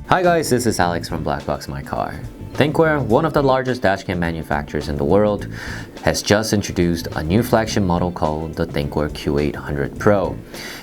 Hi guys, this is Alex from BlackboxMyCar. Thinkware, one of the largest dashcam manufacturers in the world, has just introduced a new flagship model called the Thinkware Q800 Pro.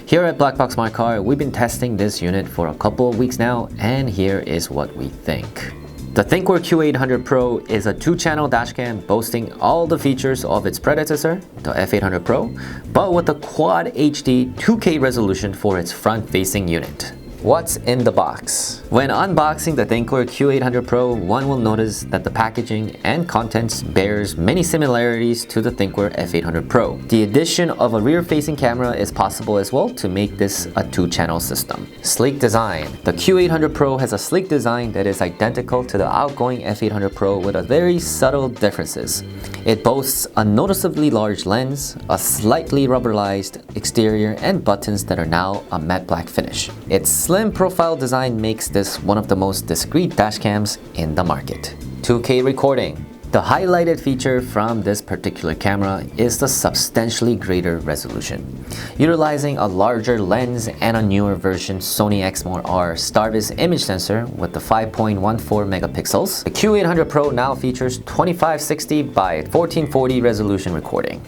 Here at BlackboxMyCar, we've been testing this unit for a couple of weeks now, and here is what we think. The Thinkware Q800 Pro is a 2-channel dashcam boasting all the features of its predecessor, the F800 Pro, but with a Quad HD 2K resolution for its front-facing unit. What's in the box? When unboxing the Thinkware Q800 Pro, one will notice that the packaging and contents bears many similarities to the Thinkware F800 Pro. The addition of a rear-facing camera is possible as well to make this a 2-channel system. Sleek design. The Q800 Pro has a sleek design that is identical to the outgoing F800 Pro with a very subtle differences. It boasts a noticeably large lens, a slightly rubberized exterior, and buttons that are now a matte black finish. Its slim profile design makes this one of the most discreet dashcams in the market. 2K recording. The highlighted feature from this particular camera is the substantially greater resolution. Utilizing a larger lens and a newer version Sony Exmor R STARVIS image sensor with the 5.14 megapixels, the Q800 Pro now features 2560 by 1440 resolution recording.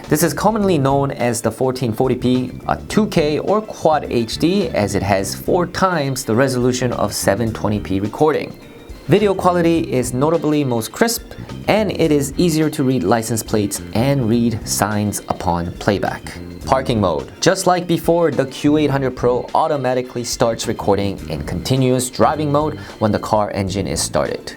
This is commonly known as the 1440p, a 2K or Quad HD, as it has 4 times the resolution of 720p recording. Video quality is notably most crisp, and it is easier to read license plates and read signs upon playback. Parking mode. Just like before, the Q800 Pro automatically starts recording in continuous driving mode when the car engine is started.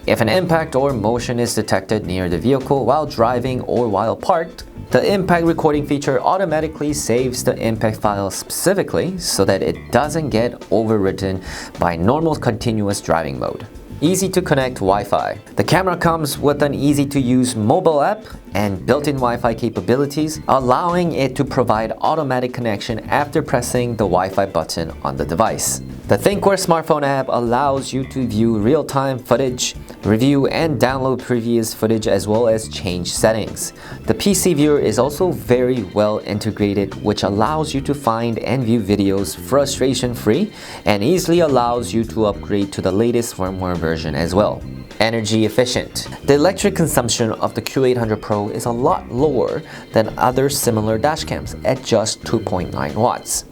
If an impact or motion is detected near the vehicle while driving or while parked, the impact recording feature automatically saves the impact file specifically so that it doesn't get overwritten by normal continuous driving mode. Easy to connect Wi-Fi. The camera comes with an easy-to-use mobile app and built-in Wi-Fi capabilities, allowing it to provide automatic connection after pressing the Wi-Fi button on the device. The Thinkware smartphone app allows you to view real-time footage, review and download previous footage, as well as change settings. The PC viewer is also very well integrated, which allows you to find and view videos frustration-free and easily allows you to upgrade to the latest firmware version as well. Energy efficient. The electric consumption of the Q800 Pro is a lot lower than other similar dashcams at just 2.9 watts.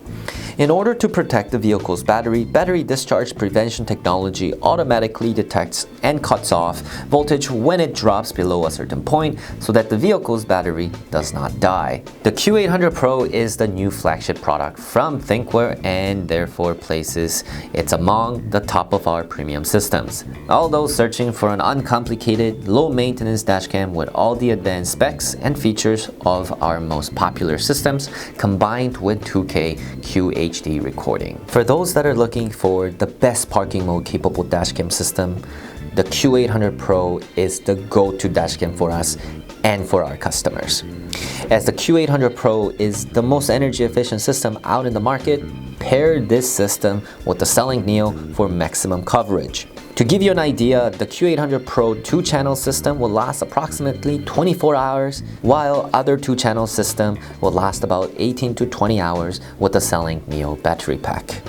In order to protect the vehicle's battery discharge prevention technology automatically detects and cuts off voltage when it drops below a certain point so that the vehicle's battery does not die. The Q800 Pro is the new flagship product from Thinkware and therefore places it among the top of our premium systems. Although searching for an uncomplicated, low-maintenance dashcam with all the advanced specs and features of our most popular systems combined with 2K QHD recording. For those that are looking for the best parking mode capable dashcam system, the Q800 Pro is the go-to dashcam for us and for our customers. As the Q800 Pro is the most energy efficient system out in the market, pair this system with the Selling Neo for maximum coverage. To give you an idea, the Q800 Pro 2-channel system will last approximately 24 hours, while other 2-channel system will last about 18 to 20 hours with the Selling Neo battery pack.